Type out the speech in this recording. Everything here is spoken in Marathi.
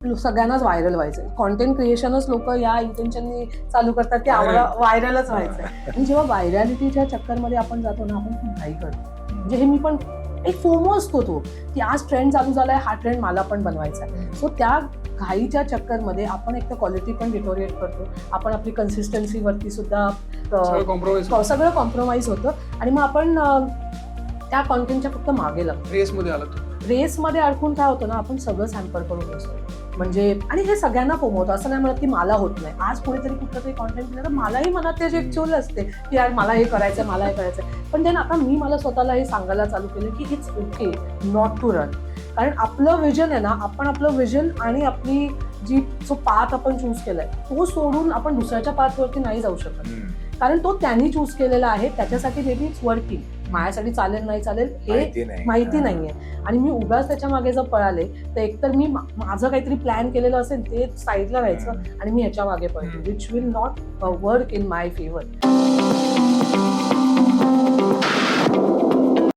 सगळ्यांनाच व्हायरल व्हायचंय. कॉन्टेंट क्रिएशनच लोक या इंटेन्शननी चालू करतात की आम्हाला व्हायरलच व्हायचंय. आणि जेव्हा व्हायरॅलिटीच्या चक्करमध्ये आपण जातो ना, आपण खूप घाई करतो. म्हणजे हे मी पण एक फोमो असतो तो, की आज ट्रेंड चालू झालाय, हा ट्रेंड मला पण बनवायचा आहे. सो त्या घाईच्या चक्करमध्ये आपण एक तर क्वालिटी पण डिटोरिएट करतो, आपण आपली कन्सिस्टन्सीवरती सुद्धा सगळं कॉम्प्रोमाइज होतं आणि मग आपण त्या कॉन्टेंटच्या फक्त मागे लागतो. रेसमध्ये अडकून काय होतं ना, आपण सगळं सॅम्पल करून बसतो. म्हणजे आणि हे सगळ्यांना फोमवतं. असं नाही म्हणत की मला होत नाही. आज कोणीतरी कुठलं तरी कॉन्टेंट केलं तर मलाही मनात त्याची एक चूल असते की यार मला हे करायचं, मला हे करायचं. पण देन आता मी मला स्वतःला हे सांगायला चालू केलं की it's okay not to run. कारण आपलं विजन आहे ना, आपण आपलं विजन आणि आपली जो पाथ आपण चूज केलाय तो सोडून आपण दुसऱ्याच्या पाथवरती नाही जाऊ शकत. कारण तो त्यांनी चूज केलेला आहे, त्याच्यासाठी मे बी इट्स वर्किंग. माझ्यासाठी चालेल नाही चालेल हे माहिती नाहीये. आणि मी उगाच त्याच्या मागे जर पळाले तर एकतर मी माझं काहीतरी प्लॅन केलेलं असेल ते साईडला राहायचं आणि मी ह्याच्या मागे पळते, which will not work in my favour.